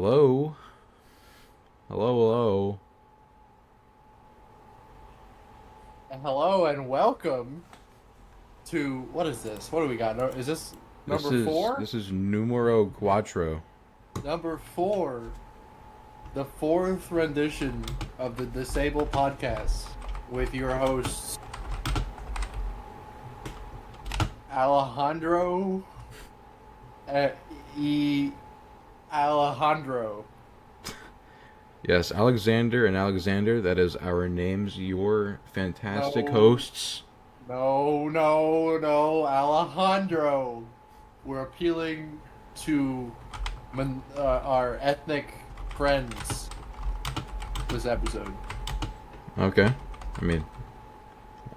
Hello? Hello? Hello and welcome to what is this? What do we got? Is this This number is four? this is numero cuatro. Number four, the fourth rendition of the Disbaled Podcast with your hosts Alejandro uh, e Alejandro. Yes, Alexander and Alexander, that is our names, your fantastic No, hosts. no, Alejandro. We're appealing to our ethnic friends this episode. Okay. I mean,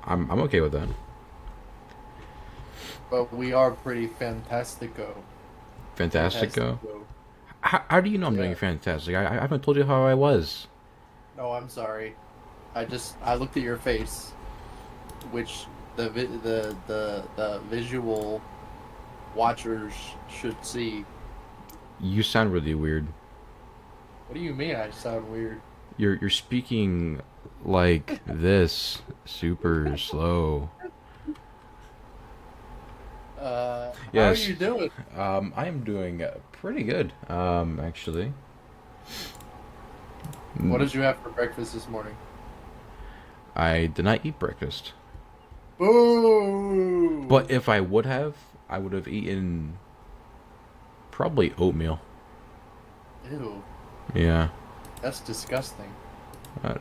I'm okay with that. But we are pretty fantastico. Fantastico. Fantastico. How do you know I'm doing Yeah. fantastic? I haven't told you how I was. No, I'm sorry. I looked at your face, which the visual watchers should see. You sound really weird. What do you mean I sound weird? You're speaking like this, super slow. How are Yes. you doing? I am doing pretty good. Actually. What did you have for breakfast this morning? I did not eat breakfast. Boo! But if I would have, I would have eaten probably oatmeal. Ew, Yeah. that's disgusting.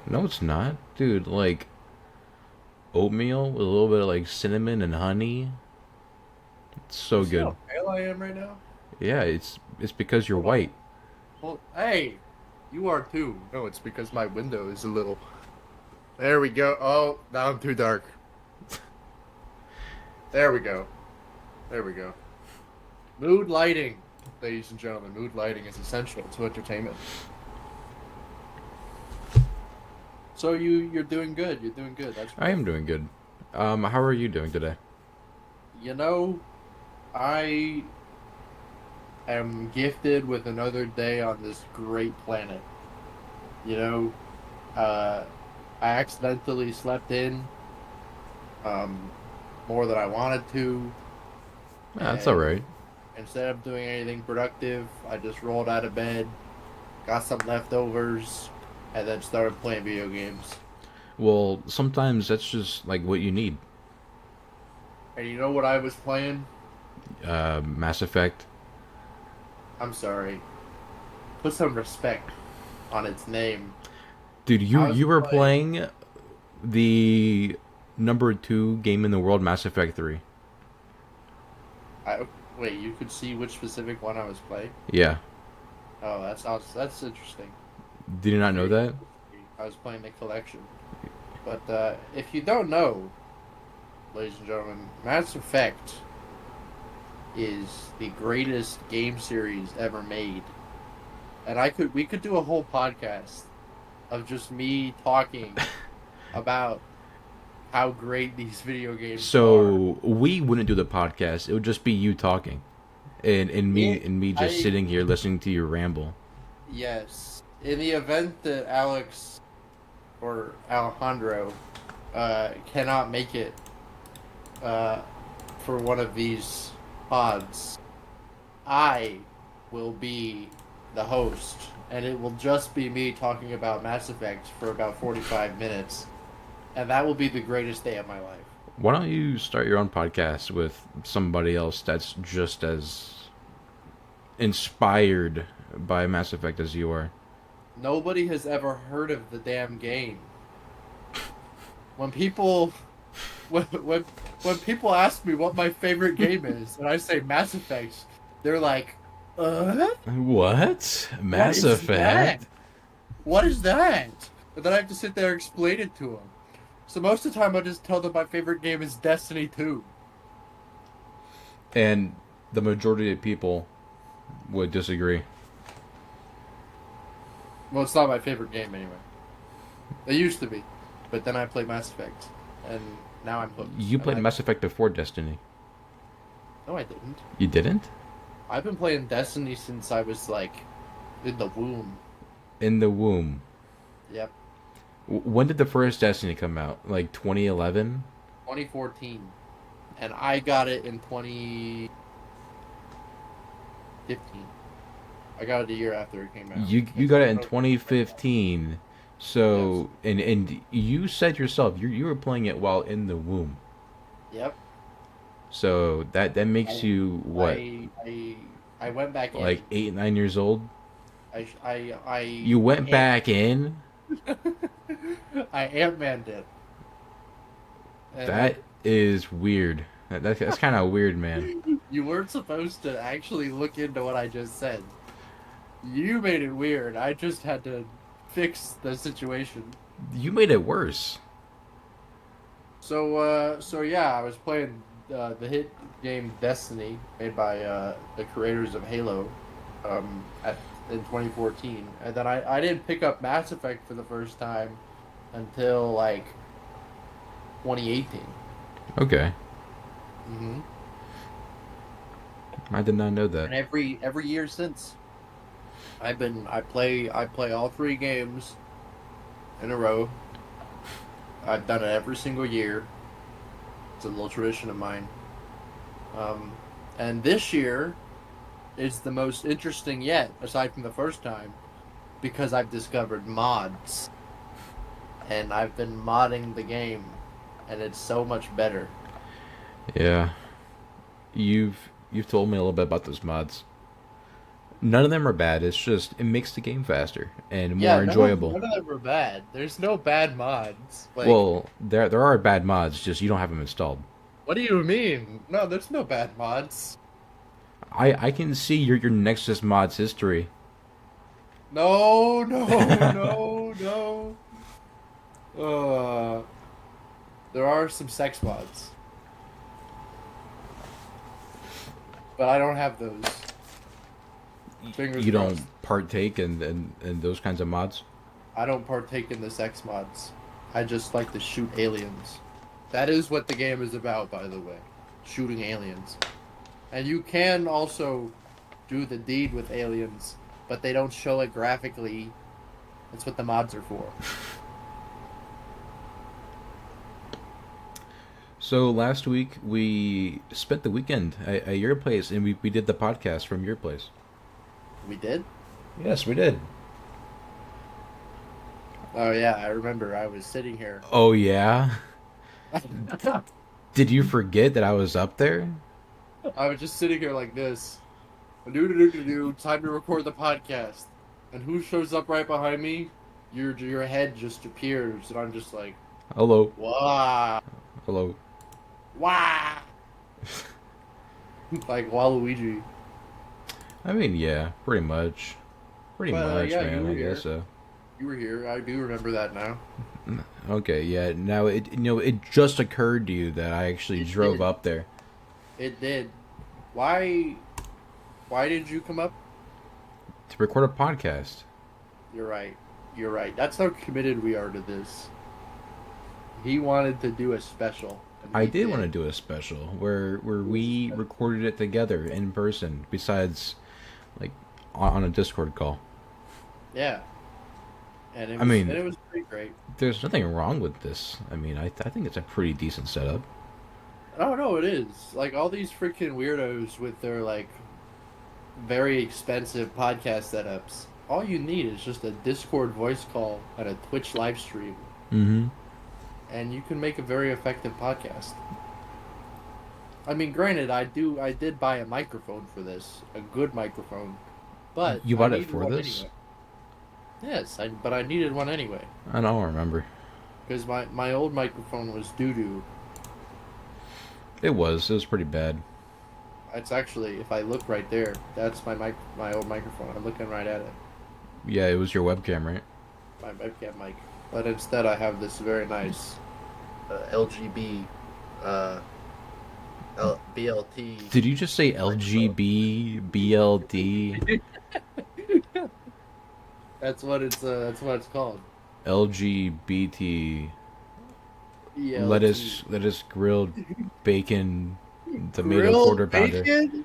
No, it's not. Dude, like, oatmeal with a little bit of, like, cinnamon and honey. It's so You see good. how pale I am right now? Yeah, it's because you're Hold on. white. Well, hey, you are too. No, it's because my window is a little. There we go. Oh, now I'm too dark. There we go. There we go. Mood lighting, ladies and gentlemen. Mood lighting is essential to entertainment. So you're doing good. You're doing good. That's I great. am doing good. How are you doing today? You know, I am gifted with another day on this great planet. You know, uh, I accidentally slept in um, more than I wanted to, Yeah, that's and alright. instead of doing anything productive, I just rolled out of bed, got some leftovers, and then started playing video games. Well, sometimes that's just, like, what you need. And you know what I was playing? Mass Effect. I'm sorry. Put some respect on its name. Dude, I was you were playing. playing the number 2 game in the world, Mass Effect 3. I wait. You could see which specific one I was playing. Yeah. Oh, that's interesting. Did you not know Very that? interesting. I was playing the collection. But if you don't know, ladies and gentlemen, Mass Effect is the greatest game series ever made. And we could do a whole podcast of just me talking about how great these video games are. So we wouldn't do the podcast. It would just be you talking, and Yeah, me just I sitting here listening to you ramble. yes. In the event that Alex or Alejandro cannot make it uh, for one of these pods, I will be the host, and it will just be me talking about Mass Effect for about 45 minutes, and that will be the greatest day of my life. Why don't you start your own podcast with somebody else that's just as inspired by Mass Effect as you are? Nobody has ever heard of the damn game. When people when when people ask me what my favorite game is, and I say Mass Effect, they're like, What? what Mass is that? Effect? What is that?" And then I have to sit there and explain it to them. So most of the time, I just tell them my favorite game is Destiny 2. And the majority of people would disagree. Well, it's not my favorite game anyway. It used to be, but then I played Mass Effect, and now I'm hooked. You I played like Mass Effect before Destiny. No, I didn't. You didn't? I've been playing Destiny since I was like In the womb. In the womb. Yep. When did the first Destiny come out? Like 2011? 2014. And I got it in 2015. I got it a year after it came out. You got it in 2015. So Yes. and you said yourself you were playing it while in the womb. Yep. So that makes I, you what? I went back Like in. 8, 9 years old? I You went back in? I Ant-Manned it. And That is weird. That's kind of weird, man. you weren't supposed to actually look into what I just said. You made it weird. I just had to fix the situation. You made it worse. So yeah, I was playing the hit game Destiny, made by the creators of Halo, at in 2014, and then I didn't pick up Mass Effect for the first time until like 2018. Okay. Hmm. I did not know that. And every year since, I play all three games in a row. I've done it every single year. It's a little tradition of mine. Um, and this year is the most interesting yet, aside from the first time, because I've discovered mods. And I've been modding the game, and it's so much better. Yeah. You've told me a little bit about those mods. None of them are bad. It's just it makes the game faster and Yeah, more enjoyable. none of them are bad. There's no bad mods. Like, Well, there are bad mods, just you don't have them installed. what do you mean? No, there's no bad mods. I can see your Nexus mods history. No, no, no, no. Uh, there are some sex mods, but I don't have those. Fingers You crossed. don't partake in those kinds of mods. I don't partake in the sex mods. I just like to shoot aliens. That is what the game is about, by the way. Shooting aliens. And you can also do the deed with aliens, but they don't show it graphically. That's what the mods are for. So last week we spent the weekend at your place, and we did the podcast from your place. We did? Yes, we did. Oh yeah, I remember. I was sitting here. Oh yeah. Did you forget that I was up there? I was just sitting here like this. Do time to record the podcast. And who shows up right behind me? Your head just appears, and I'm just like, Hello, wow, hello. wow, like Waluigi. I mean, yeah, pretty But much, yeah, you man. were I here. guess so. You were here. I do remember that now. Okay, yeah. Now it just occurred to you that I actually It drove did. up there It did. Why? Why did you come up? to record a podcast. You're right. You're right. That's how committed we are to this. He wanted to do a special. And I we did want to did. do a special where we recorded it together in person, besides like on a Discord call. Yeah. And I mean, it was pretty great. there's nothing wrong with this. I mean, I think it's a pretty decent setup. Oh no, it is. Like all these freaking weirdos with their like very expensive podcast setups. All you need is just a Discord voice call and a Twitch live stream, Mm-hmm. and you can make a very effective podcast. I mean, granted, I did buy a microphone for this, a good microphone, but You I bought it needed for one this? anyway. Yes, but I needed one anyway I don't remember. because my old microphone was doo doo. It was pretty bad. It's actually, if I look right there, that's my old microphone. I'm looking right at it. Yeah, it was your webcam, right? My webcam mic. But instead, I have this very nice LGB uh, BLT. Did you just say LGB BLD That's what it's called. LGBT BLT. lettuce grilled bacon tomato Grilled quarter pounder? bacon.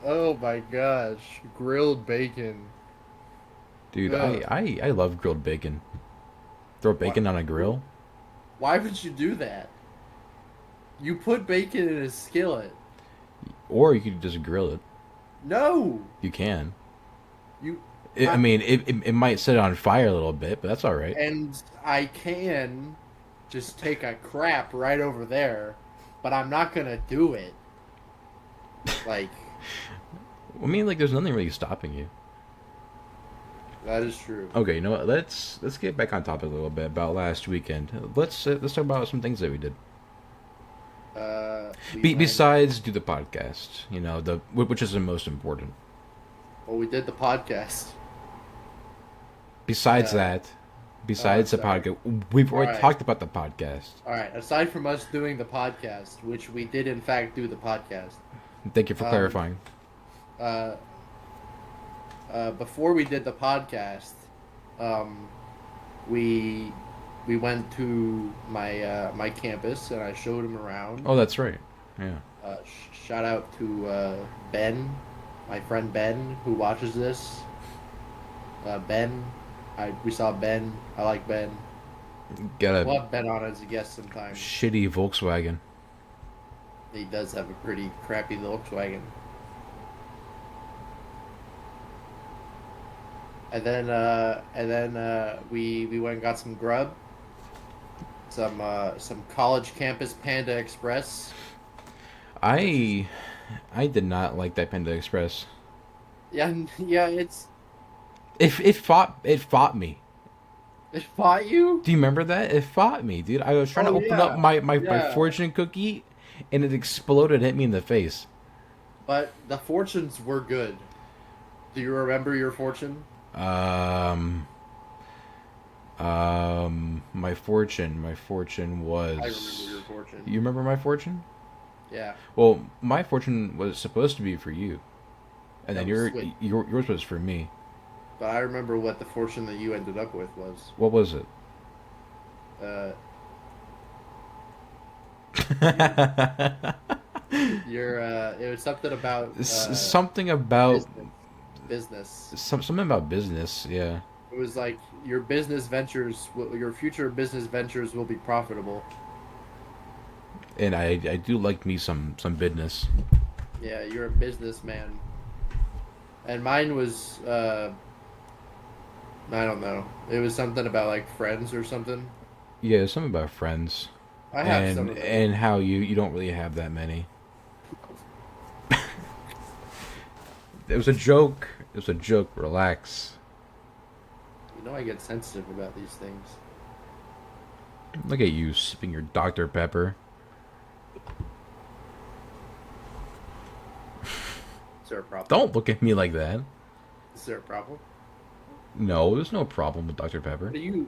Oh my gosh, grilled bacon. Dude, Ugh. I love grilled bacon. Throw What? bacon on a grill? Why would you do that? You put bacon in a skillet. Or you could just grill it. No, You can. you. I I, mean, it might set it on fire a little bit, but that's all right. and I can just take a crap right over there, but I'm not gonna do it. Like I mean, like, there's nothing really stopping you. that is true. Okay, you know what? Let's get back on topic a little bit about last weekend. Let's talk about some things that we did. We went. Besides do the podcast, you know, which is the most important. Well, we did the podcast. Besides Uh, that, besides the sorry. podcast, we've already Alright. talked about the podcast. All right. Aside from us doing the podcast, which we did in fact do the podcast, Thank you for um, clarifying. uh, before we did the podcast, um, we we went to my campus and I showed him around. Oh, that's right. Yeah. Shout out to Ben, my friend Ben, who watches this. Ben, we saw Ben. I like Ben. Got a We'll have Ben on as a guest sometime. shitty Volkswagen. He does have a pretty crappy Volkswagen. And then we went and got some grub, some college campus Panda Express. I did not like that Panda Express. Yeah, yeah, It fought me. it fought you. Do you remember that? It fought me, dude. I was trying to Oh open up my yeah. fortune cookie, and it exploded, hit me in the face. But the fortunes were good. Do you remember your fortune? My fortune was. I remember your fortune. You remember my fortune? Yeah. Well, my fortune was supposed to be for you, and then That was sweet. yours was for me. But I remember what the fortune that you ended up with was. What was it? Uh, it was something about Something about business. something about business. Yeah. It was like your business ventures, your future business ventures will be profitable. And I do like me some business. Yeah, you're a businessman. And mine was, I don't know. It was something about like friends or something. Yeah, something about friends. I have some of them. And how you don't really have that many. It was a joke. It was a joke. Relax. You know I get sensitive about these things. Look at you sipping your Dr. Pepper. Is there a problem? Don't look at me like that. Is there a problem? No, there's no problem with Dr. Pepper.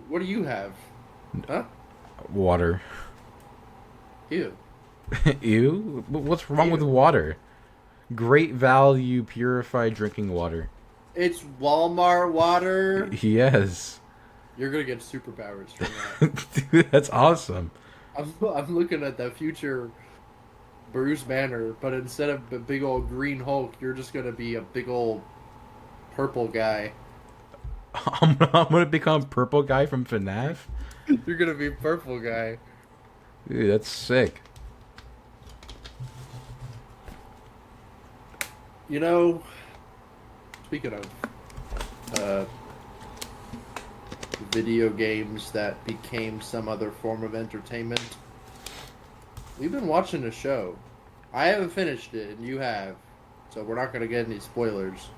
What do you have? Huh? Water. Ew. Ew? What's wrong with Ew. water? Great value purified drinking water. It's Walmart water. Yes. You're gonna get superpowers from that. Dude, that's awesome. I'm looking at the future Bruce Banner, but instead of a big old green Hulk, you're just gonna be a big old purple guy. I'm gonna become purple guy from FNAF? You're gonna be purple guy. Dude, that's sick. You know, speaking of video games that became some other form of entertainment, we've been watching a show. I haven't finished it, and you have, so we're not gonna get any spoilers.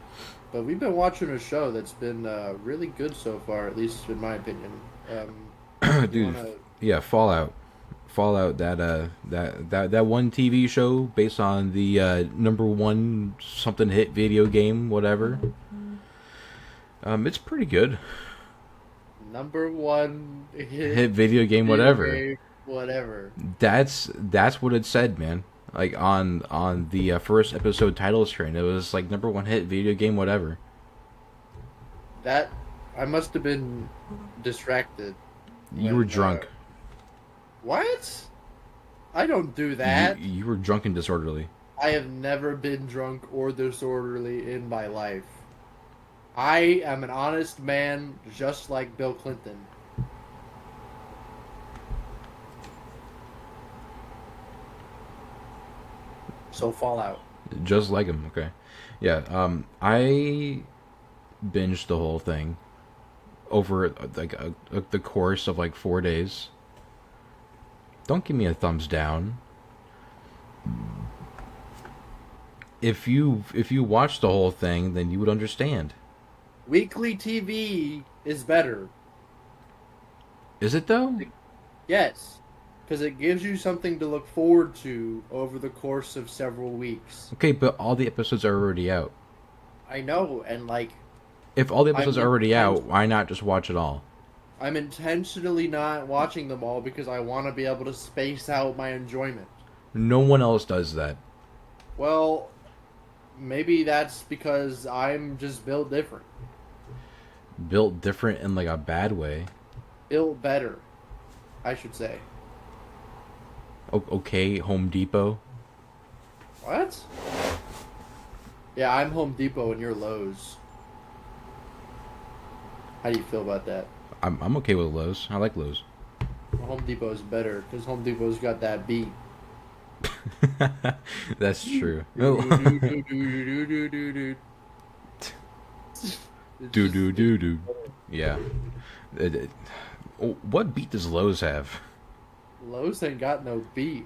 But we've been watching a show that's been really good so far, at least in my opinion. Dude, wanna... yeah, Fallout. Fallout, that one TV show based on the number one something hit video game, whatever. It's pretty good. Number one Hit video game, whatever. game, whatever. That's what it said, man. Like on the first episode title screen, it was like number one hit video game, whatever. That I must have been distracted. You were drunk. What? I don't do that. You were drunk and disorderly. I have never been drunk or disorderly in my life. I am an honest man, just like Bill Clinton. So Fallout. Just like him. Okay. Yeah. I binged the whole thing over like the course of like 4 days. Don't give me a thumbs down. If you watched the whole thing, then you would understand. Weekly TV is better. Is it though? Yes. Because it gives you something to look forward to over the course of several weeks. Okay, but all the episodes are already out. I know, and like, If all the episodes I'm are already out, why not just watch it all? I'm intentionally not watching them all because I want to be able to space out my enjoyment. No one else does that. Well, maybe that's because I'm just built different. Built different in like a bad way. Built better, I should say. Okay, Home Depot. What? Yeah, I'm Home Depot and you're Lowe's. How do you feel about that? I'm okay with Lowe's. I like Lowe's. Home Depot is better because Home Depot's got that beat. That's true. Do do do do. Yeah. What beat does Lowe's have? Lowe's ain't got no beat.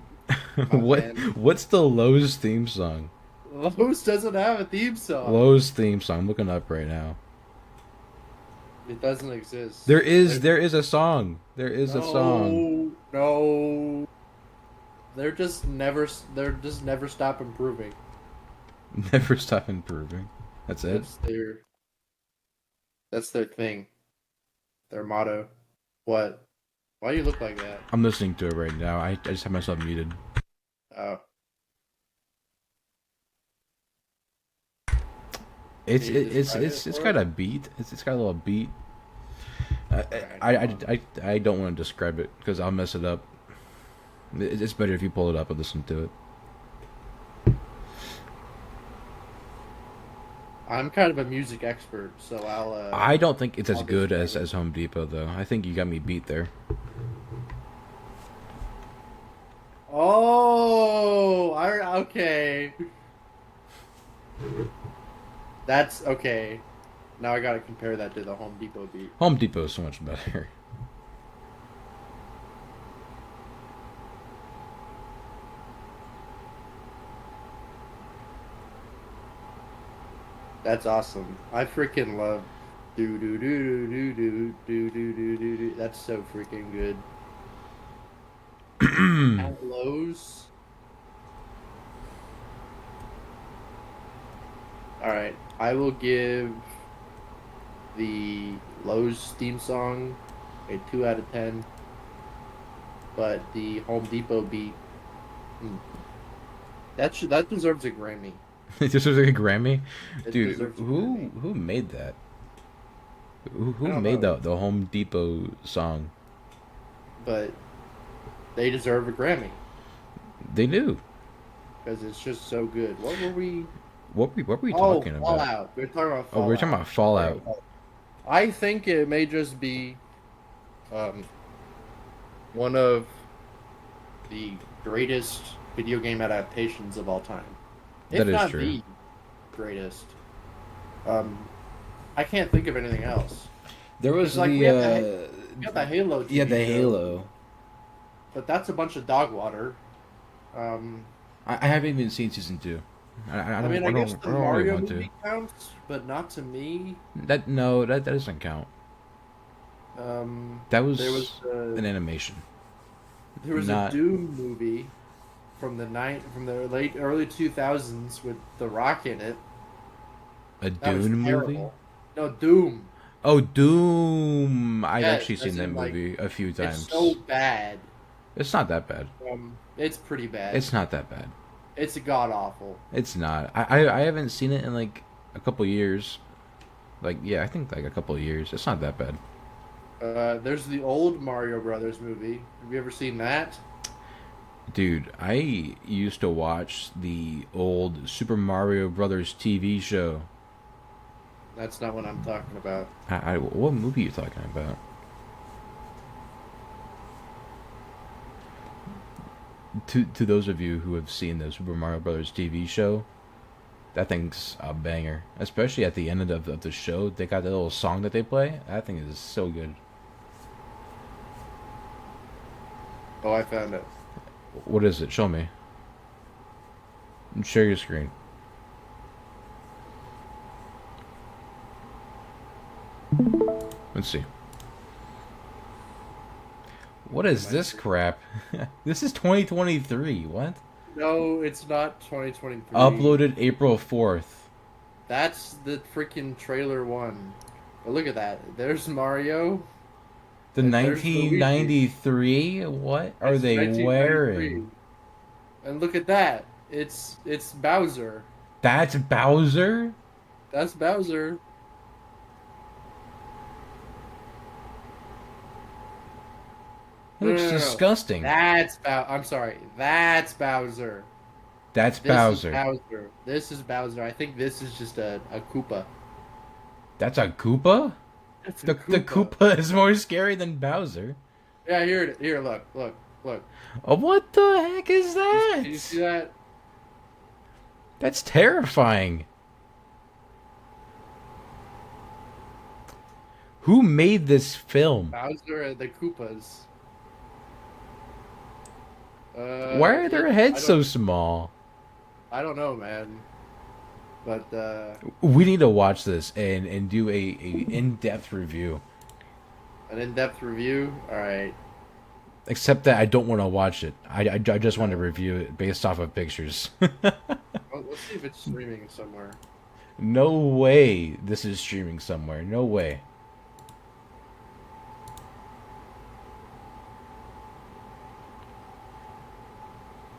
What's the Lowe's theme song? Lowe's doesn't have a theme song. Lowe's theme song. I'm looking up right now. It doesn't exist. There is a song. There is a song. No. They're just never stop improving. Never stop improving. That's it. That's their thing. Their motto. What? Why do you look like that? I'm listening to it right now. I just have myself muted. Oh. It's got a beat. It's got a little beat. I don't want to describe it because I'll mess it up. It's better if you pull it up and listen to it. I'm kind of a music expert, so I'll. I don't think it's as good as Home Depot though. I think you got me beat there. Oh, okay. That's okay. Now I gotta compare that to the Home Depot beat. Home Depot is so much better. That's awesome. I freaking love do do do do do do do do do do. That's so freaking good. At Lowe's. All right, I will give the Lowe's theme song a 2 out of 10, but the Home Depot beat that deserves a Grammy. It deserves like a Grammy, dude. Deserves a Who Grammy. who made that? Who I don't made know. the Home Depot song? But they deserve a Grammy They do. because it's just so good. What were we? What were we talking about? Fallout. We're talking about Fallout. Oh, we're talking about Fallout. I think it may just be one of the greatest video game adaptations of all time. That If is not true. the greatest. I can't think of anything else. There was It's like we got the Halo. TV show, Halo. but that's a bunch of dog water. I haven't even seen season 2. I guess the don't really Mario want movie counts, but not to me. that doesn't count. That was, There was an animation. There was Not- a Doom movie from the early 2000s with The Rock in it. A That was Dune movie? terrible. No, Doom. Oh, Doom! I've Yes, actually as seen that in, like, movie a few times. It's so bad. It's not that bad. It's pretty bad. It's not that bad. It's god awful. It's not. I haven't seen it in like a couple years. Like, yeah, I think like a couple years. It's not that bad. There's the old Mario Brothers movie. Have you ever seen that? Dude, I used to watch the old Super Mario Brothers TV show. That's not what I'm talking about. What movie are you talking about? To those of you who have seen the Super Mario Brothers TV show, that thing's a banger. Especially at the end of the show, they got that little song that they play. That thing is so good. Oh, I found it. What is it? Show me. Share your screen. Let's see. What is this crap? This is 2023. What? No, it's not 2023. Uploaded April 4th. That's the freaking trailer one. But look at that. There's Mario. The And there's 1993? What are It's they 1993. wearing? And look at that. It's Bowser. That's Bowser? That's Bowser. It looks No. disgusting. I'm sorry. That's Bowser. That's This Bowser. is Bowser. This is Bowser. I think this is just a Koopa. That's a Koopa? That's a The Koopa is more scary than Bowser. Yeah, here, look. Oh, what the heck is that? Do you see that? That's terrifying. Who made this film? Bowser and the Koopas. Why are their heads so small? I don't know, man. But We need to watch this and do a in-depth review. an in-depth review. All right. Except that I don't want to watch it. I just want to review it based off of pictures. Well, let's see if it's streaming somewhere. No way this is streaming somewhere. No way.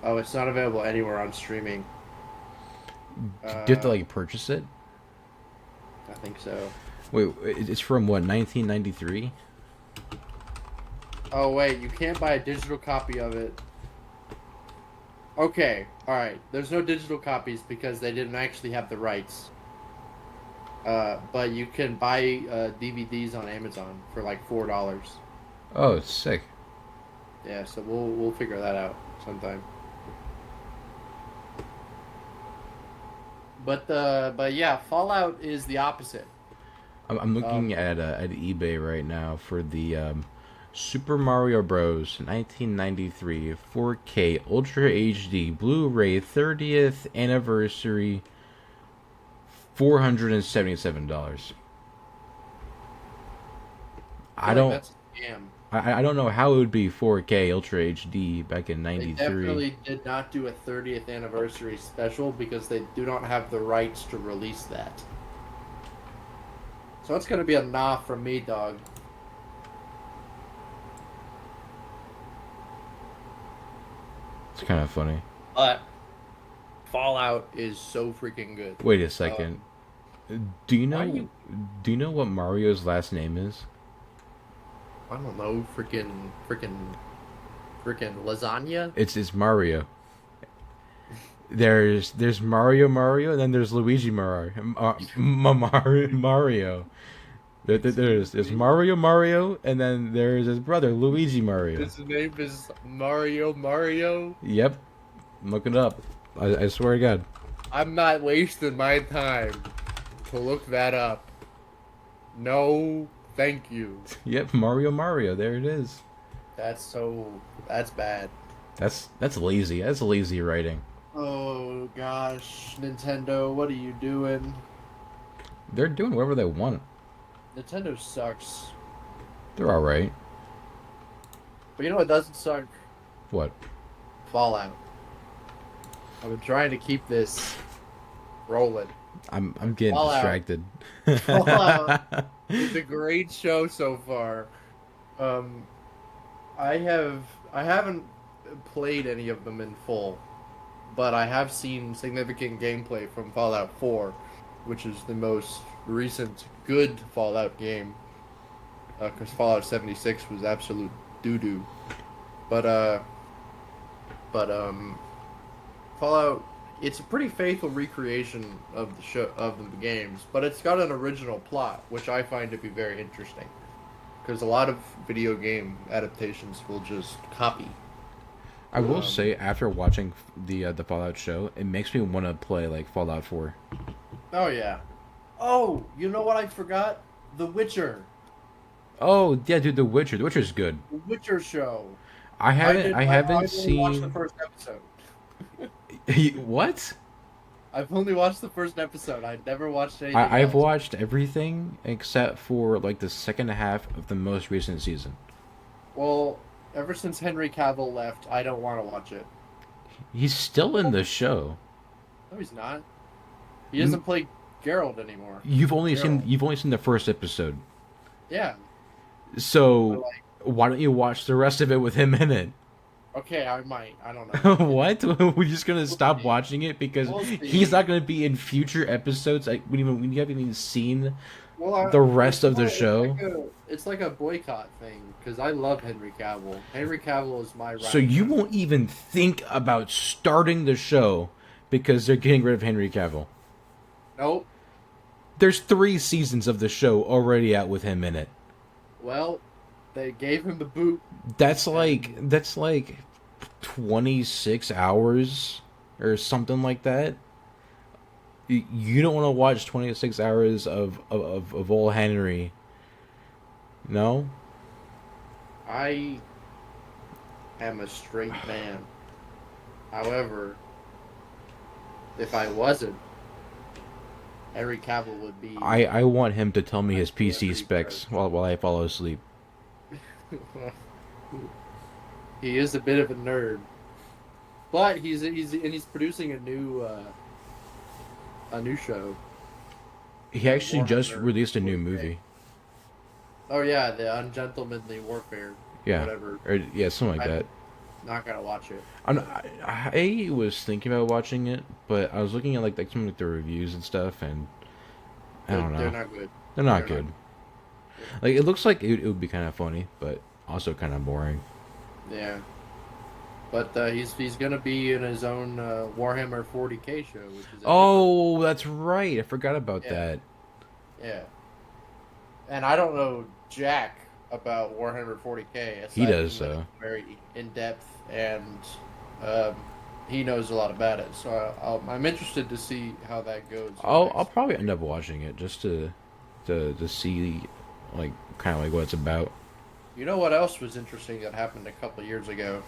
Oh, it's not available anywhere on streaming. Do you have to like purchase it? I think so. Wait, it's from what, 1993? Oh wait, you can't buy a digital copy of it. Okay, all right. There's no digital copies because they didn't actually have the rights. But you can buy DVDs on Amazon for like $4. Oh, it's sick. Yeah, so we'll figure that out sometime. But yeah, Fallout is the opposite. I'm looking at eBay right now for the Super Mario Bros. 1993 4K Ultra HD Blu-ray 30th anniversary, $477. I don't. That's a scam. I don't know how it would be 4K Ultra HD back in They '93. definitely did not do a 30th anniversary special because they do not have the rights to release that. So it's gonna be a nah from me, dog. It's kind of funny. But Fallout is so freaking good. Wait a second. Do you know? why you- Do you know what Mario's last name is? I don't know, freaking lasagna. It's Mario. There's Mario, and then there's Luigi Mario. There's Mario, and then there's his brother Luigi Mario. His name is Mario. Yep, look it up. I swear to God. I'm not wasting my time to look that up. No, thank you. Yep, Mario. There it is. That's bad. That's lazy. That's lazy writing. Oh gosh, Nintendo, what are you doing? They're doing whatever they want. Nintendo sucks. They're all right. But you know what doesn't suck? What? Fallout. I've been trying to keep this rolling. I'm getting Fallout. distracted. Fallout. It's a great show so far. I haven't played any of them in full, but I have seen significant gameplay from Fallout 4, which is the most recent good Fallout game. Because Fallout 76 was absolute doo-doo. But But Fallout, it's a pretty faithful recreation of the show of the games, but it's got an original plot, which I find to be very interesting. Because a lot of video game adaptations will just copy. I will say, after watching the Fallout show, it makes me want to play like Fallout 4. Oh yeah. Oh, you know what I forgot? The Witcher. Oh yeah, dude, The Witcher. The Witcher's good. The Witcher show. I haven't I've only watched the seen first episode. what. I've only watched the first episode. I've never watched anything I've else. watched everything except for like the second half of the most recent season. Well, ever since Henry Cavill left, I don't want to watch it. He's still in the show. No, he's not. He doesn't play Geralt anymore. Geralt. You've only seen the first episode. Yeah. But, So like, why don't you watch the rest of it with him in it? okay, I might. I don't know. What? We're just gonna stop see. watching it because We'll see. he's not gonna be in future episodes. Like we haven't even seen Well, the rest of the it's show. It's like a boycott thing because I love Henry Cavill. Henry Cavill is my. So you won't even think about starting the show because they're getting rid of Henry Cavill. Nope. There's 3 seasons of the show already out with him in it. Well, they gave him the boot. That's like 26 hours or something like that. You don't want to watch 26 hours of old Henry. No? I am a straight man. However, if I wasn't, Henry Cavill would be. I want him to tell me his PC Henry specs Cavill. while I fall asleep. He is a bit of a nerd, but he's producing a new show. He actually just Warhammer released a new 40K. movie. Oh yeah, the Ungentlemanly Warfare. Yeah. Whatever. Or, yeah, something like I'm that. not gonna watch it. I was thinking about watching it, but I was looking at like some of the reviews and stuff, and I don't know. They're not good. They're not They're good. not- Like it looks like it would be kind of funny, but also kind of boring. Yeah. But he's gonna be in his own Warhammer 40K show, which is Oh, that's right. I forgot about Yeah. that. yeah. And I don't know jack about Warhammer 40K. He aside does, from that so. it's very in depth, and um, he knows a lot about it. So I'm interested to see how that goes. I'll probably end up watching it just to see like kind of like what it's about. You know what else was interesting that happened a couple of years ago?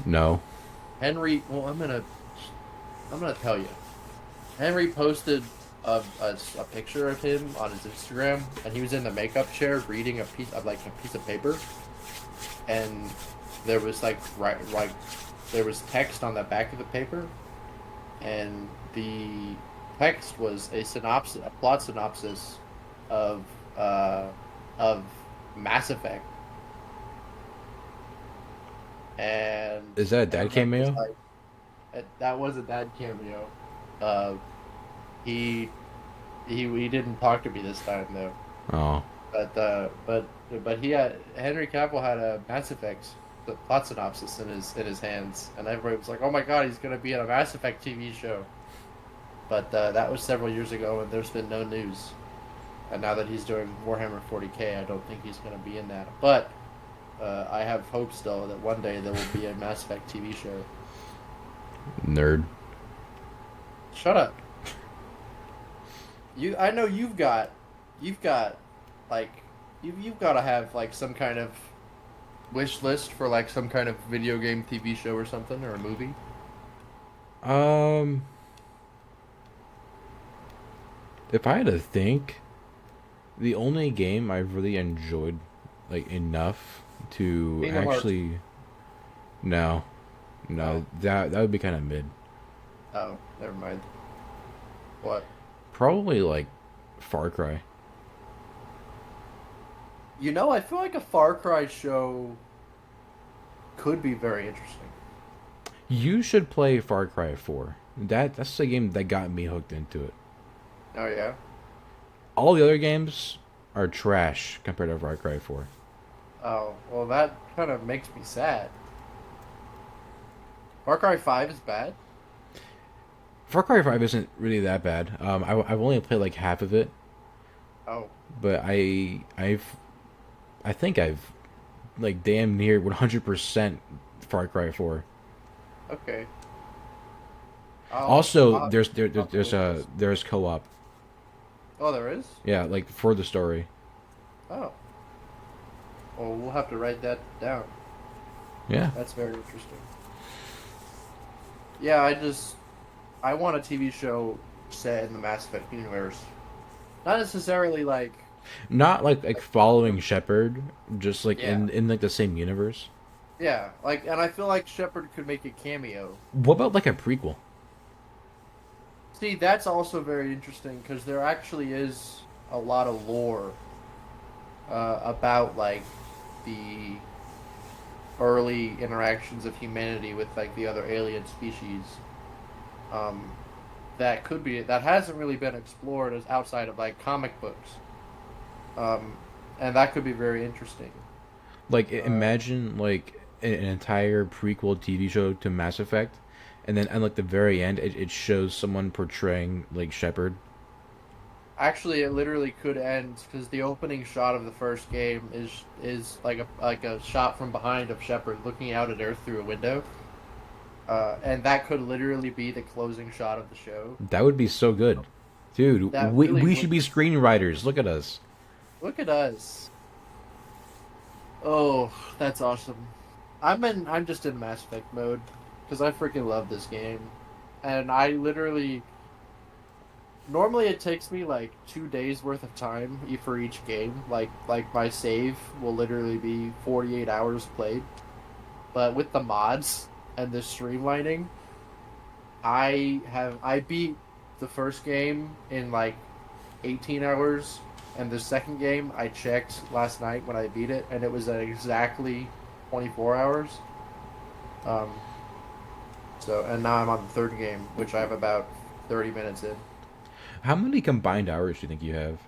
No. Henry. Well, I'm gonna tell you. Henry posted a picture of him on his Instagram, and he was in the makeup chair reading a piece of paper, and there was there was text on the back of the paper, and the text was a plot synopsis of Mass Effect. And Is that a dad everybody was cameo? that was a dad cameo. He didn't talk to me this time though. Oh. But Henry Cavill had a Mass Effect plot synopsis in his hands, and everybody was like, "Oh my god, he's gonna be in a Mass Effect TV show." But that was several years ago, and there's been no news. And now that he's doing Warhammer 40K, I don't think he's gonna be in that. But I have hope still that one day there will be a Mass Effect TV show. Nerd. Shut up. I know you've got like you've got to have like some kind of wish list for like some kind of video game TV show or something, or a movie. If I had to think, the only game I really enjoyed like enough to Kingdom Hearts. actually no. That would be kind of mid. Oh, never mind. What? Probably like Far Cry. You know, I feel like a Far Cry show could be very interesting. You should play Far Cry 4. That's the game that got me hooked into it. Oh yeah. All the other games are trash compared to Far Cry 4. Oh well, that kind of makes me sad. Far Cry 5 is bad? Far Cry 5 isn't really that bad. I've only played like half of it, Oh, but I think I've like damn near 100% Far Cry 4. okay. Also, I'll have to there's wait this. there's co-op. Oh, there is? Yeah, like for the story. Oh. Well, we'll have to write that down. Yeah. That's very interesting. Yeah, I want a TV show set in the Mass Effect universe. Not necessarily like, Not like following Shepard, just like yeah, in like the same universe. yeah, like, and I feel like Shepard could make a cameo. What about like a prequel? See, that's also very interesting because there actually is a lot of lore about like the early interactions of humanity with like the other alien species. Um, that hasn't really been explored as outside of like comic books. Um, and that could be very interesting. Like Uh, imagine like an entire prequel TV show to Mass Effect, and then at like the very end, it shows someone portraying like Shepard. Actually, it literally could end because the opening shot of the first game is like a shot from behind of Shepard looking out at Earth through a window, and that could literally be the closing shot of the show. That would be so good, dude. That really We should would be screenwriters. Look at us. look at us. Oh, that's awesome. I'm just in Mass Effect mode because I freaking love this game, and I literally normally it takes me like 2 days worth of time for each game. Like my save will literally be 48 hours played, but with the mods and the streamlining, I beat the first game in like 18 hours, and the second game I checked last night when I beat it, and it was at exactly 24 hours. Um, and now I'm on the third game, which I have about 30 minutes in. How many combined hours do you think you have?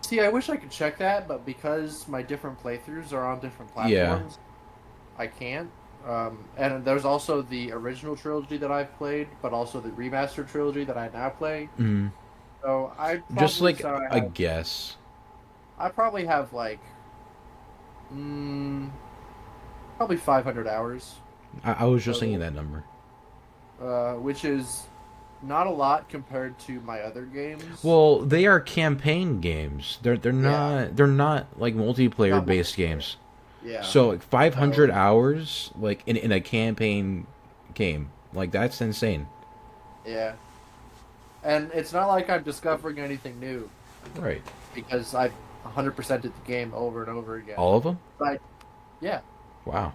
See, I wish I could check that, but because my different playthroughs are on different Yeah. platforms, I can't. And there's also the original trilogy that I've played, but also the remastered trilogy that I now play. Mm. So I'd Just probably like say a guess. I probably have like mm, probably 500 hours I was just thinking total, that number. which is not a lot compared to my other games. Well, they are campaign games. Yeah, They're not like multiplayer not based multiplayer. games. Yeah. So like 500 So hours like in a campaign game. Like that's insane. yeah, and it's not like I'm discovering anything new Right. because I've 100%ed the game over and over again. All of them? But yeah, Wow.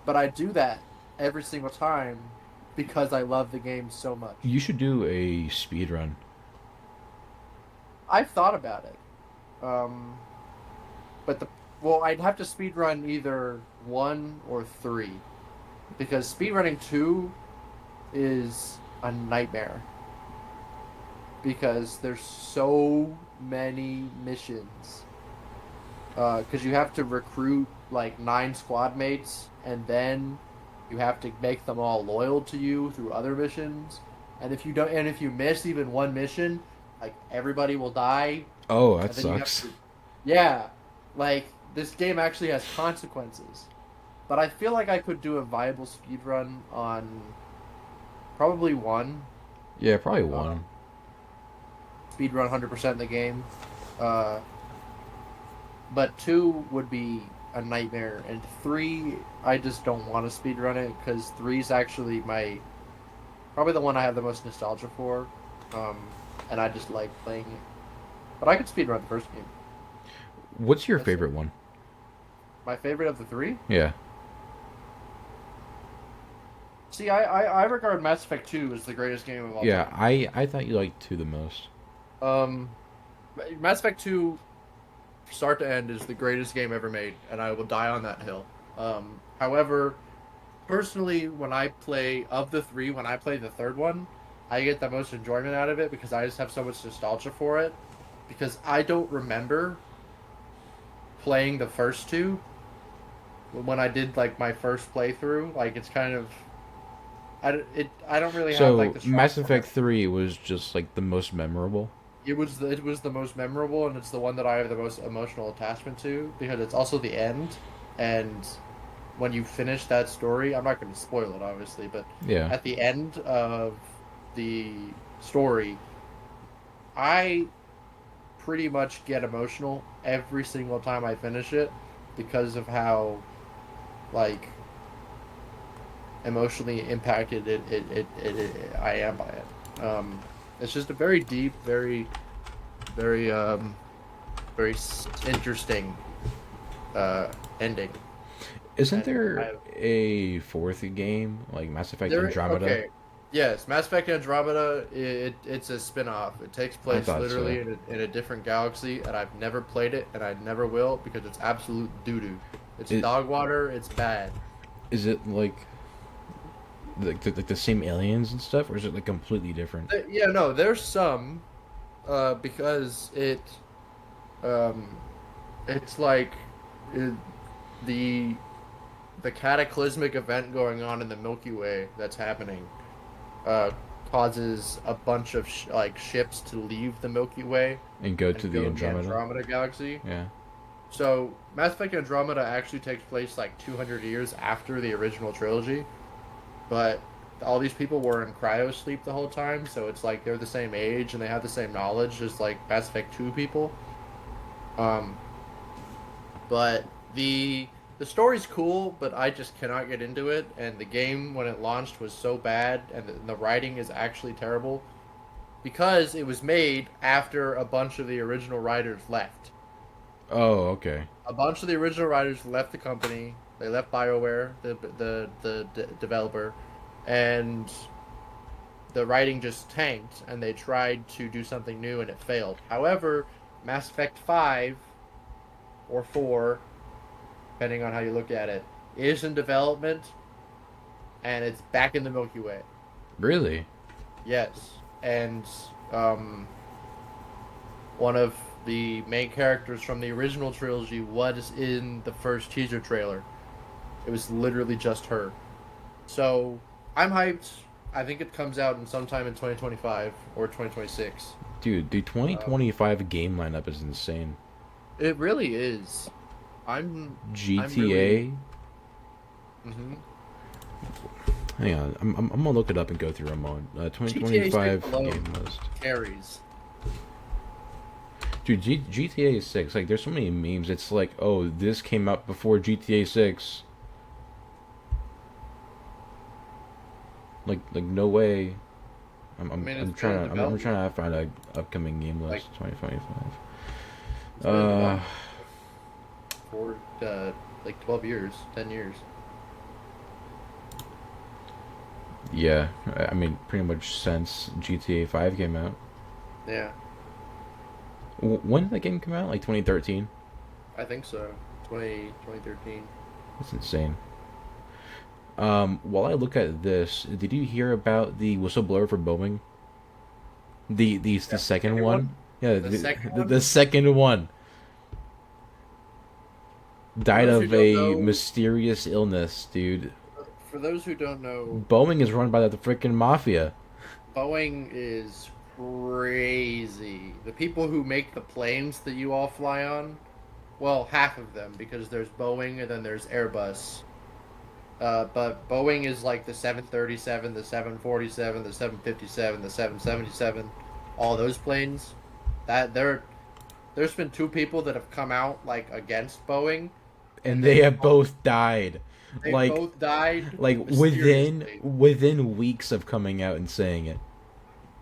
but I do that every single time because I love the game so much. You should do a speed run. I've thought about it. But I'd have to speedrun either 1 or 3 because speedrunning 2 is a nightmare because there's so many missions. Because you have to recruit like 9 squad mates, and then you have to make them all loyal to you through other missions. And if you miss even one mission, like everybody will die, Oh, that and then you have sucks. to, yeah, like this game actually has consequences. But I feel like I could do a viable speedrun on probably 1, Yeah, probably uh, one. speedrun 100% in the game. Uh, but 2 would be a nightmare, and 3, I just don't want to speedrun it because 3 is actually probably the one I have the most nostalgia for, um, and I just like playing it. But I could speedrun the first game. What's your That's favorite one? my favorite of the 3. Yeah. See, I regard Mass Effect 2 as the greatest game of all Yeah, time. I thought you liked two the most. Um, Mass Effect 2, start to end, is the greatest game ever made, and I will die on that hill. However, personally, when I play of the 3, when I play the third one, I get the most enjoyment out of it because I just have so much nostalgia for it. Because I don't remember playing the first 2, when I did like my first playthrough. Like it's kind of I don't really have like So the Mass strongest. Effect 3 was just like the most memorable. It was the most memorable, and it's the one that I have the most emotional attachment to because it's also the end. And when you finish that story, I'm not going to spoil it, obviously, but Yeah. at the end of the story, I pretty much get emotional every single time I finish it because of how like emotionally impacted I am by it. It's just a very deep, very interesting ending. Isn't And there a fourth game like Mass Effect there Andromeda? okay. Yes, Mass Effect Andromeda, it's a spin-off. It takes I place thought so. literally in a different galaxy, and I've never played it, and I never will because it's absolute doo-doo. It's It dog water, it's bad. is it like the same aliens and stuff, or is it like completely different? Yeah, no, there's some, because um, it's like it, the the cataclysmic event going on in the Milky Way that's happening uh, causes a bunch of like ships to leave the Milky Way And go to and the go to the Andromeda? Andromeda Galaxy. Yeah. So Mass Effect Andromeda actually takes place like 200 years after the original trilogy, but all these people were in cryo sleep the whole time, so it's like they're the same age and they have the same knowledge as like Mass Effect 2 people. Um, but the story's cool, but I just cannot get into it. And the game when it launched was so bad, and the writing is actually terrible because it was made after a bunch of the original writers left. Oh, okay. A bunch of the original writers left the company. They left BioWare, the developer, and the writing just tanked. And they tried to do something new, and it failed. However, Mass Effect 5 or 4, depending on how you look at it, is in development, and it's back in the Milky Way. Really? Yes, and um, one of the main characters from the original trilogy was in the first teaser trailer. It was literally just her. So I'm hyped. I think it comes out in sometime in 2025 or 2026. Dude, the Um, 2025 game lineup is insane. it really is. I'm really. GTA. Hmm. Hang on, I'm gonna look it up and go through them all. GTA 6 2025 game alone list. carries. Dude, GTA 6, like, there's so many memes. It's like, oh, this came out before GTA 6. Like no way. I mean, I'm it's been in I'm development. trying to find a upcoming game Like list 2025. it's been in Uh, development for like 12 years, 10 years. yeah. I mean, pretty much since GTA 5 came out. Yeah, When did that game come out? Like 2013. I think so. 2013. That's insane. While I look at this, did you hear about the whistleblower for Boeing? The Yeah, second second one? one? Yeah, The second one? the second one For died those who of don't a know, mysterious illness, dude. for those who don't know, Boeing is run by the freaking mafia. Boeing is crazy. The people who make the planes that you all fly on, well, half of them, because there's Boeing and then there's Airbus. But Boeing is like the 737, the 747, the 757, the 777, all those planes. That there's been two people that have come out like against Boeing, and And they have both died. they Like both died like mysteriously. within weeks of coming out and saying it.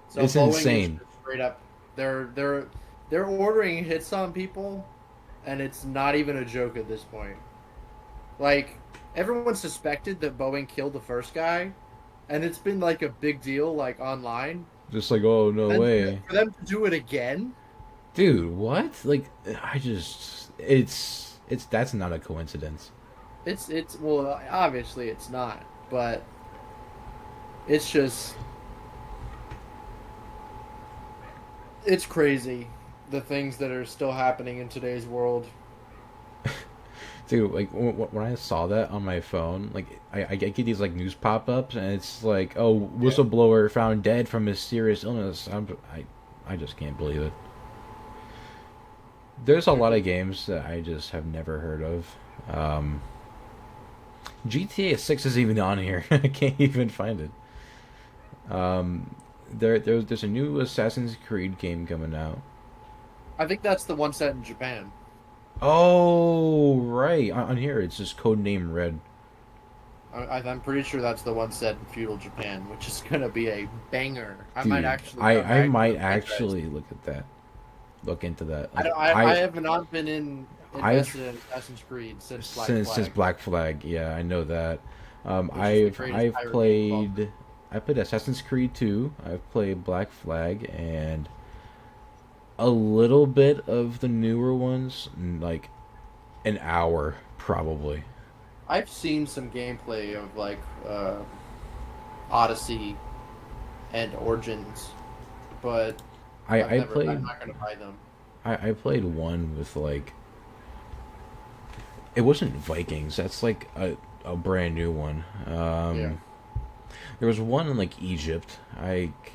So It's Boeing is insane. just straight up they're ordering hits on people, and it's not even a joke at this point. Like everyone suspected that Boeing killed the first guy, and it's been like a big deal like online. Just like, oh no And way. for them to do it again, Dude, what? Like I just it's that's not a coincidence. it's well obviously it's not, but it's just it's crazy the things that are still happening in today's world. Dude, like when I saw that on my phone, like I get these like news pop-ups, and it's like, oh, whistleblower found dead from mysterious illness. I just can't believe it. There's a lot of games that I just have never heard of. GTA 6 is even on here. I can't even find it. There's a new Assassin's Creed game coming out. I think that's the one set in Japan. Oh, right. On here, it's just Codename Red. I'm pretty sure that's the one set in feudal Japan, which is gonna be a banger. I Dude, might actually. I might actually look at that. Look into that. Like, I have not been invested in Assassin's Creed since Black Flag. Since Black Flag, yeah, I know that. I've played Assassin's Creed 2. I've played Black Flag and a little bit of the newer ones, like an hour probably. I've seen some gameplay of like Odyssey and Origins, but I I'm not gonna buy them. I played one with like, it wasn't Vikings. That's like a brand new one. Yeah. There was one in like Egypt.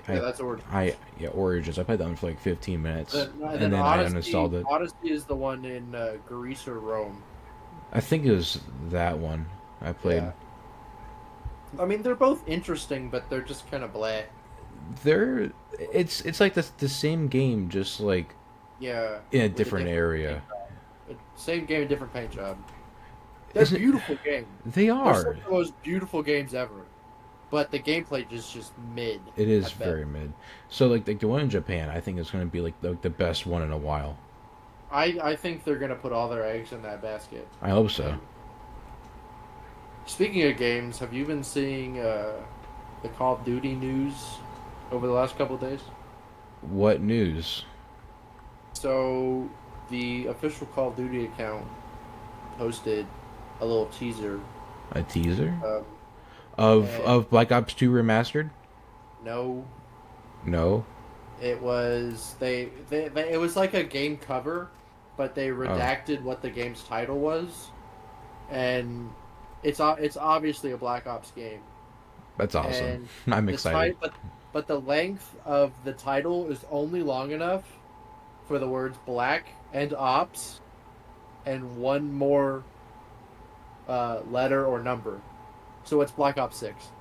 That's Origins. Origins. I played that one for like 15 minutes, And then Odyssey, I uninstalled it. Odyssey is the one in Greece or Rome. I think it was that one I played. Yeah. I mean, they're both interesting, but they're just kind of blah. It's like the same game, just like Yeah. in a different area. Same game, different paint job. They're beautiful games. They They're are. some of the most beautiful games ever. But the gameplay is just mid. It is very mid. So like the one in Japan, I think is going to be like the best one in a while. I think they're going to put all their eggs in that basket. I hope so. Speaking of games, have you been seeing the Call of Duty news over the last couple of days? What news? So, the official Call of Duty account posted a little teaser. A teaser? And Of Black Ops 2 Remastered? No. No. It was it was like a game cover, but they redacted what the game's title was, and it's obviously a Black Ops game. That's awesome. I'm excited. But the length of the title is only long enough for the words Black and Ops and one more letter or number. So it's Black Ops 6.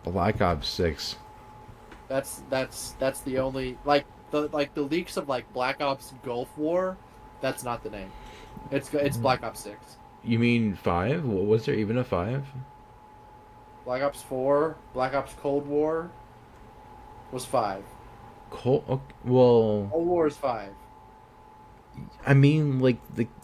Black Ops 6. That's the only like the leaks of like Black Ops Gulf War. That's not the name. It's Black Ops 6. You mean 5? Was there even a 5? Black Ops 4, Black Ops Cold War was 5. Cold War is 5. I mean like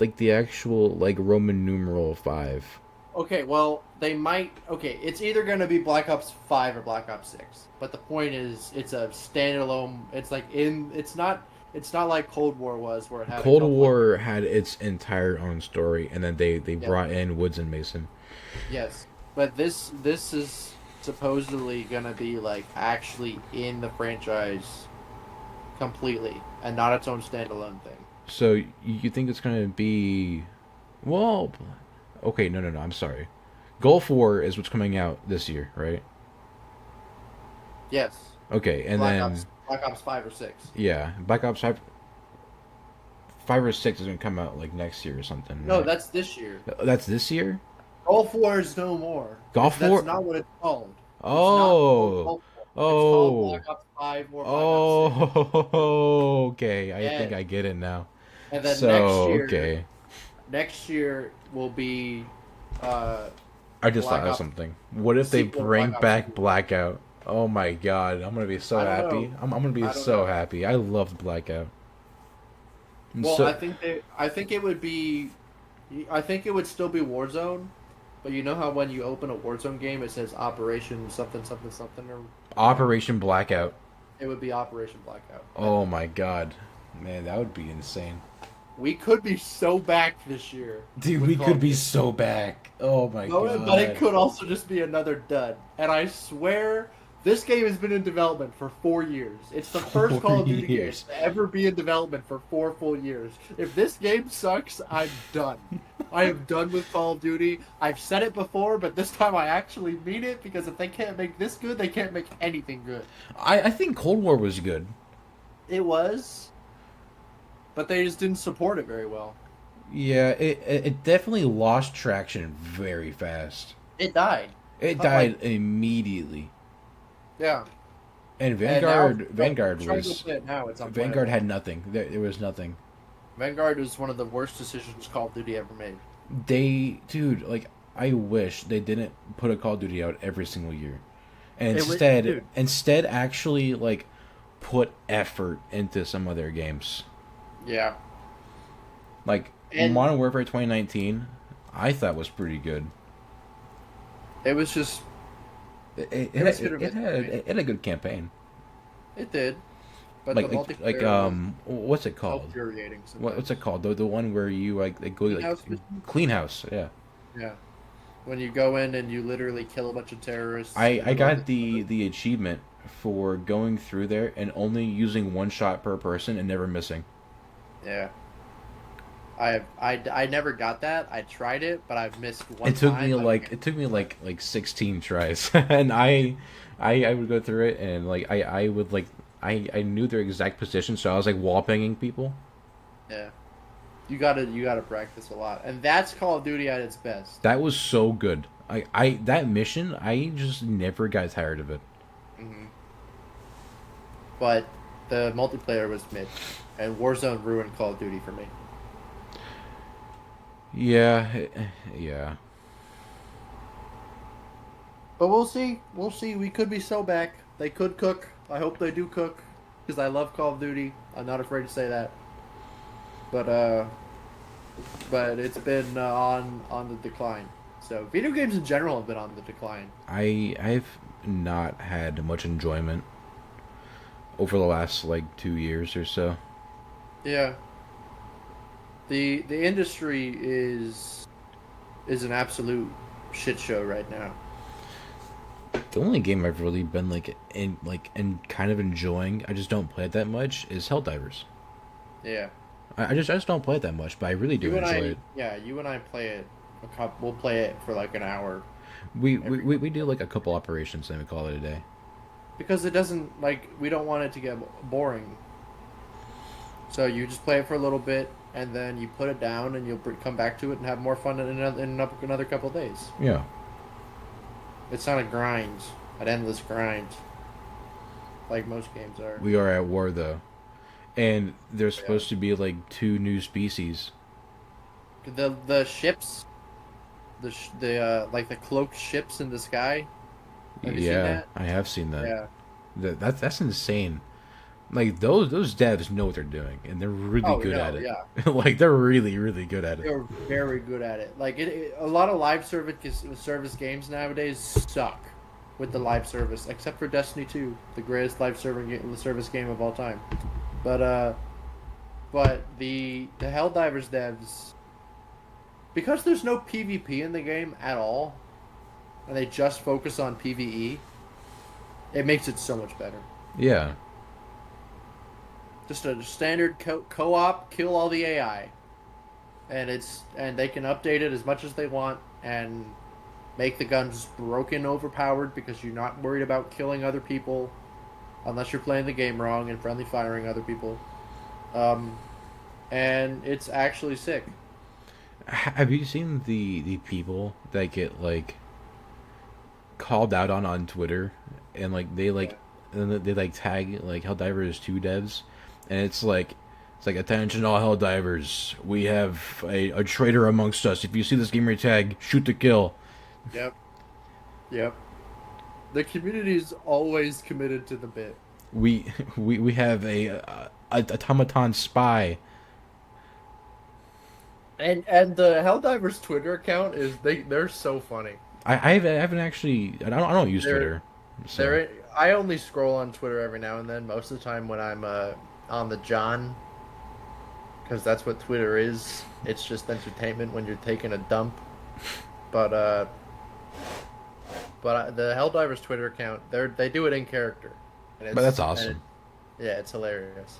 the actual like Roman numeral 5. Okay, well, they might... Okay, it's either going to be Black Ops 5 or Black Ops 6. But the point is, it's a standalone... It's like in... It's not like Cold War was, where it had... Cold War had its entire own story, and then they brought in Woods and Mason. Yes. But this is supposedly going to be, like, actually in the franchise completely, and not its own standalone thing. So, you think it's going to be... Well... Okay, no, I'm sorry. Gulf War is what's coming out this year, right? Yes. Okay, and Black then... Black Ops 5 or 6. Yeah, Black Ops 5 or 6 is going to come out, like, next year or something. No, right? that's this year. That's this year? Gulf War is no more. Gulf War? That's not what it's called. Oh. It's called Black Ops 5 or Black Ops 6. Okay. I think I get it now. And then next year will be I just thought of something. What if they bring back Blackout? Oh my god, I'm gonna be so happy. I'm gonna be so happy. I loved Blackout. Well, I think it would still be Warzone, but you know how when you open a Warzone game it says Operation something something something or Operation Blackout. It would be Operation Blackout. Oh my god. Man, that would be insane. We could be so back this year. Dude, we could be so back. Oh my god. But it could also just be another dud. And I swear, this game has been in development for 4 years. It's the first Call of Duty game to ever be in development for 4 full years. If this game sucks, I'm done. I am done with Call of Duty. I've said it before, but this time I actually mean it, because if they can't make this good, they can't make anything good. I think Cold War was good. It was, but they just didn't support it very well. Yeah, it definitely lost traction very fast. It died. It died immediately. Yeah. And Vanguard was now. It's Vanguard had nothing. There was nothing. Vanguard was one of the worst decisions Call of Duty ever made. Dude, like I wish they didn't put a Call of Duty out every single year, and instead actually like put effort into some of their games. Yeah. Like Modern Warfare 2019, I thought was pretty good. It was just. It had a good campaign. It did. But what's it called? Infuriating. What's it called? The one where you go clean house, yeah. Yeah. When you go in and you literally kill a bunch of terrorists. I got the achievement for going through there and only using one shot per person and never missing. Yeah. I never got that. I tried it, but I've missed one. It took me like 16 tries, and I would go through it, and I would I knew their exact position, so I was like wall banging people. Yeah, you gotta practice a lot, and that's Call of Duty at its best. That was so good. That mission, I just never got tired of it. Mm-hmm. But the multiplayer was mid, and Warzone ruined Call of Duty for me. Yeah. But we'll see. We'll see. We could be so back. They could cook. I hope they do cook, because I love Call of Duty. I'm not afraid to say that. But it's been on the decline. So video games in general have been on the decline. I've not had much enjoyment over the last 2 years or so. Yeah. The industry is an absolute shit show right now. The only game I've really been in kind of enjoying, I just don't play it that much, is Helldivers. Yeah. I just don't play it that much, but I really do enjoy it. Yeah, you and I play it. We'll play it for an hour. We do a couple operations and we call it a day. Because it doesn't we don't want it to get boring. So you just play it for a little bit, and then you put it down, and you'll come back to it and have more fun in another couple of days. Yeah. It's not a grind, an endless grind, like most games are. We are at war, though. And there's supposed to be, 2 new species. The ships, the cloaked ships in the sky. Have you seen that? I have seen that. Yeah. That's insane. Those devs know what they're doing, and they're really good at it. Yeah. They're really, really good at it. They're very good at it. A lot of live service games nowadays suck with the live service, except for Destiny 2, the greatest live service game of all time. But the Helldivers devs, because there's no PvP in the game at all, and they just focus on PvE, it makes it so much better. Yeah. Just a standard co-op, kill all the AI, and they can update it as much as they want and make the guns broken, overpowered, because you're not worried about killing other people, unless you're playing the game wrong and friendly firing other people. And it's actually sick. Have you seen the people that get called out on Twitter, and they tag Helldivers 2 devs? And it's attention all Helldivers. We have a traitor amongst us. If you see this gamer tag, shoot to kill. Yep. The community's always committed to the bit. We have a automaton spy. And the Helldivers Twitter account they're so funny. I haven't actually. I don't use Twitter. So. I only scroll on Twitter every now and then. Most of the time when I'm on the John, because that's what Twitter is. It's just entertainment when you're taking a dump. But the Helldivers Twitter account, they do it in character. But that's awesome. It's hilarious.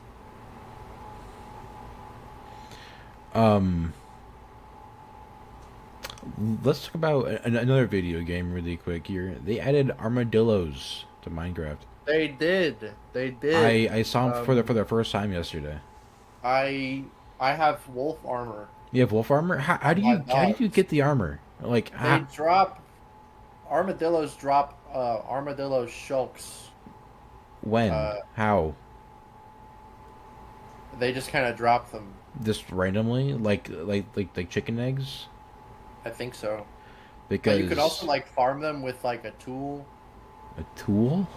let's talk about another video game really quick here. They added armadillos to Minecraft. They did. They did. I saw them for the first time yesterday. I have wolf armor. You have wolf armor? How do you get the armor? Like They drop armadillos. Drop armadillo shulks. When? How? They just kind of drop them. Just randomly, like chicken eggs? I think so. Because But you could also like farm them with like a tool. a tool?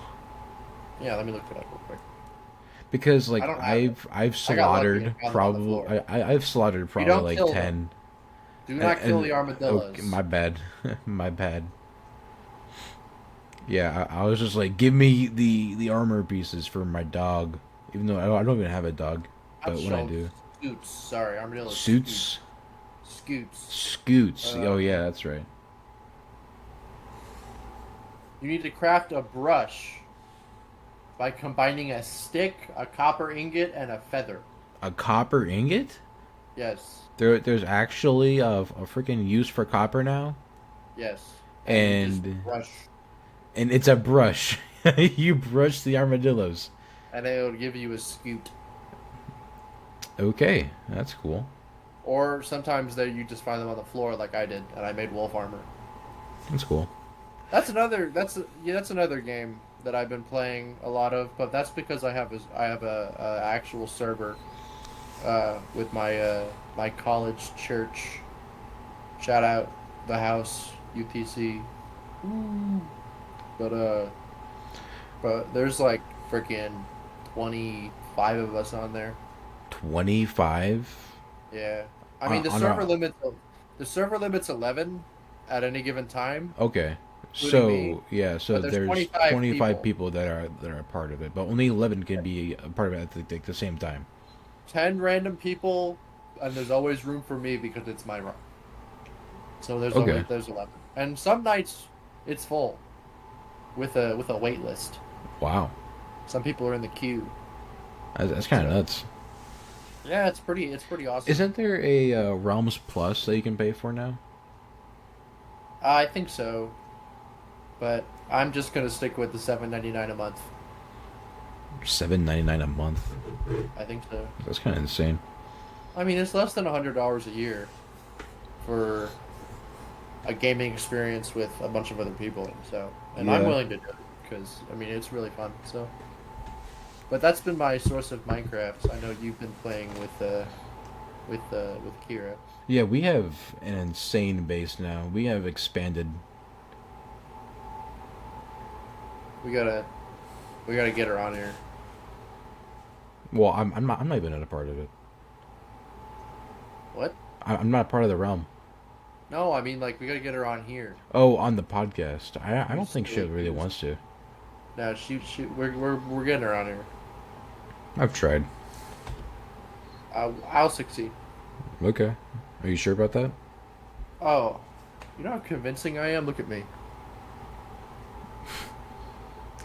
Yeah, let me look it up real quick. Because like I don't have I've I got lucky slaughtered and found them on the probably floor. I've slaughtered You probably don't like kill 10. Do not kill the Oh, armadillos. my bad. My bad. Yeah, I was just like, give me the armor pieces for my dog. Even though I don't even have a dog. But when I do. Scoots. Sorry, armadillo. Suits? Scoots. Scoots. Oh yeah, that's right. You need to craft a brush by combining a stick, a copper ingot, and a feather. A copper ingot? Yes. There's actually a freaking use for copper now? Yes. And you just brush, and it's a brush. You brush the armadillos. and it'll give you a scoot. Okay, that's cool. Or sometimes you just find them on the floor, like I did, and I made wolf armor. That's cool. That's another game that I've been playing a lot of, but that's because I have a actual server with my college church. Shout out the house UTC. But there's like freaking 25 of us on there. 25? Yeah, I mean the server limit's 11 at any given time. Okay. Including me. So yeah, so But there's 25 25 people. people that are a part of it, but only 11 can be a part of it at the same time. 10 random people, and there's always room for me because it's my run. So Okay. there's 11, and some nights it's full with a wait list. Wow, Some people are in the queue. that's kind of nuts. Yeah, it's pretty awesome. Isn't there a Realms Plus that you can pay for now? I think so, but I'm just gonna stick with the $7.99 a month. $7.99 a month. I think so. That's kind of insane. I mean, it's less than $100 a year for a gaming experience with a bunch of other people. So, and I'm Yeah. willing to do it because I mean it's really fun. So, but that's been my source of Minecraft. I know you've been playing with Kira. Yeah, we have an insane base now. We have expanded. We gotta get her on here. Well, I'm not even a part of it. What? I'm not part of the realm. No, I mean like we gotta get her on here. Oh, on the podcast. I don't think she really wants to. No, we're getting her on here. I've tried. I'll succeed. Okay. Are you sure about that? Oh, you know how convincing I am? Look at me.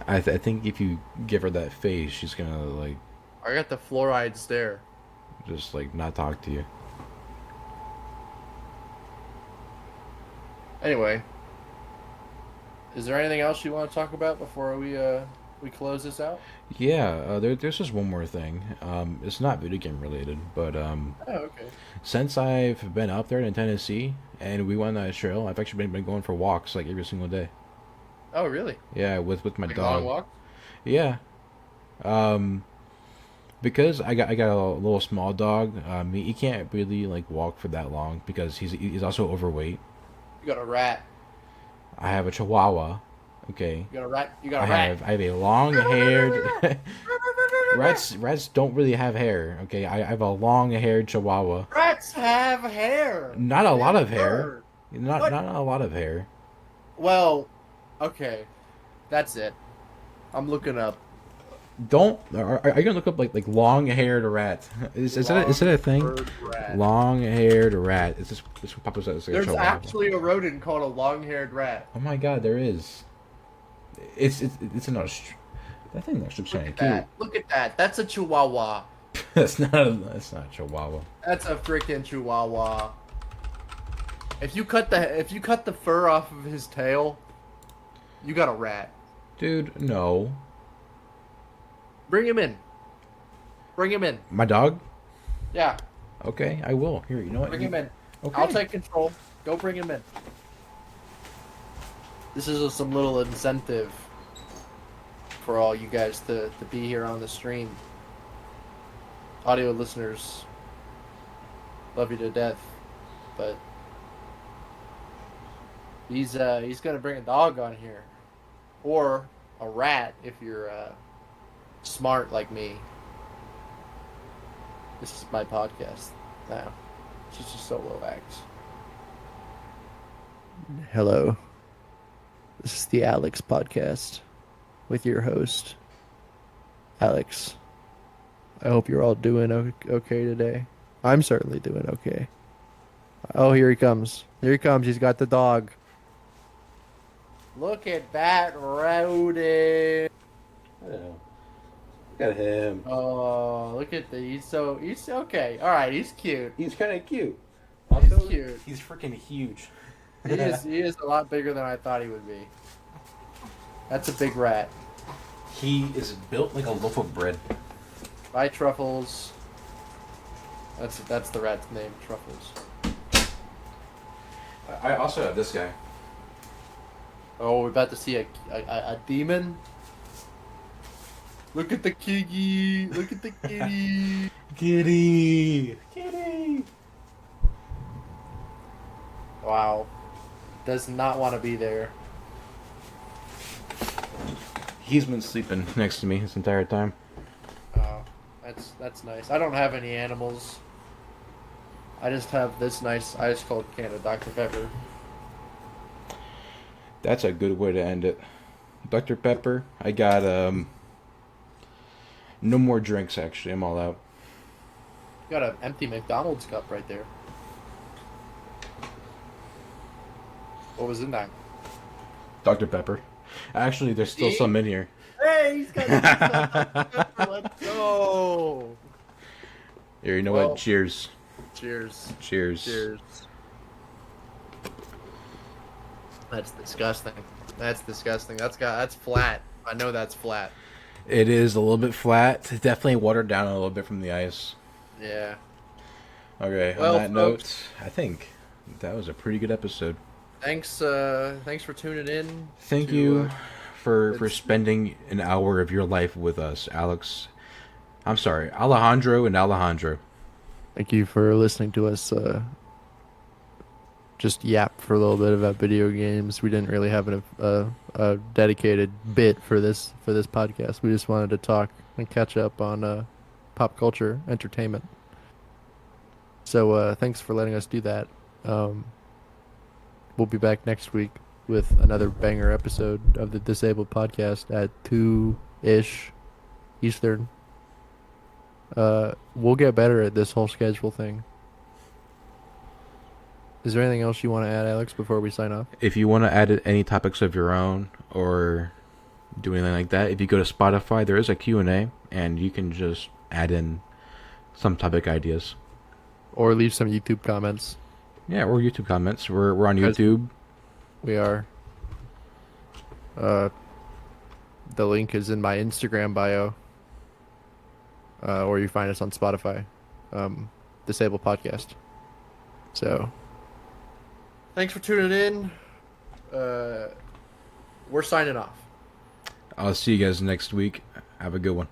I think if you give her that face, she's gonna like I got the fluoride stare. just like not talk to you. Anyway, is there anything else you want to talk about before we close this out? Yeah. There's just one more thing. It's not video game related, but Oh, okay. since I've been up there in Tennessee and we went on a trail, I've actually been going for walks like every single day. Oh, really? Yeah, with my Like dog. long walk? Yeah. Because I got a little small dog. He can't really like walk for that long because he's also overweight. You got a rat. I have a Chihuahua. Okay. You got a rat. You got I a rat. have a long haired rats don't really have hair. Okay, I have a long haired Chihuahua. Rats have hair. Not a lot of Fur. hair. Not a lot of hair. Well, okay, that's it. I'm looking up. Don't are you gonna look up like long haired rat? Is that a thing? Long-furred rat. Long haired rat. Is this what Papa says? There's actually a rodent called a long-haired rat. Oh my god, there is. It's an that thing looks kind of cute. Look at that. That's a Chihuahua. That's not a Chihuahua. That's a freaking Chihuahua. If you cut the fur off of his tail, you got a rat. Dude, no. Bring him in. Bring him in. My dog? Yeah. Okay, I will. Here, you know what? Bring him in. Okay. I'll take control. Go bring him in. This is some little incentive for all you guys to be here on the stream. Audio listeners, love you to death, but he's gonna bring a dog on here, or a rat if you're smart like me. This is my podcast now. It's just a solo act. Hello. This is the Alex Podcast with your host, Alex. I hope you're all doing okay today. I'm certainly doing okay. Oh, here he comes. Here he comes. He's got the dog. Look at that rodent. Look at him. Oh, look at the. He's okay. All right, he's cute. He's kind of cute. He's cute. He's freaking huge. He is a lot bigger than I thought he would be. That's a big rat. He is built like a loaf of bread. Bye, Truffles. That's the rat's name, Truffles. I also have this guy. Oh, we're about to see a demon. Look at the kitty. Look at the kitty. Kitty. Kitty. Wow. Does not want to be there. He's been sleeping next to me this entire time. Oh, that's nice. I don't have any animals. I just have this nice ice cold can of Dr. Pepper. That's a good way to end it. Dr. Pepper, I got no more drinks actually. I'm all out. You got an empty McDonald's cup right there. What was in that? Dr. Pepper. Actually, there's still some in here. Hey, he's got Dr. Pepper. Let's go. Here, you know what? Cheers. Cheers. Cheers. Cheers. That's disgusting. That's disgusting. That's flat. I know that's flat. It is a little bit flat. Definitely watered down a little bit from the ice. Yeah. Okay, well, on that folks, note, I think that was a pretty good episode. Thanks for tuning in. Thank you for spending an hour of your life with us, Alex. I'm sorry, Alejandro and Alejandro. Thank you for listening to us just yap for a little bit about video games. We didn't really have a dedicated bit for this podcast. We just wanted to talk and catch up on pop culture entertainment. So thanks for letting us do that. We'll be back next week with another banger episode of the Disbaled Podcast at 2-ish Eastern. We'll get better at this whole schedule thing. Is there anything else you want to add, Alex, before we sign off? If you want to add any topics of your own or do anything like that, if you go to Spotify, there is a Q&A, and you can just add in some topic ideas. Or leave some YouTube comments. Yeah, or YouTube comments. We're on YouTube. We are. The link is in my Instagram bio. Or you find us on Spotify. Disbaled Podcast. So, thanks for tuning in. We're signing off. I'll see you guys next week. Have a good one.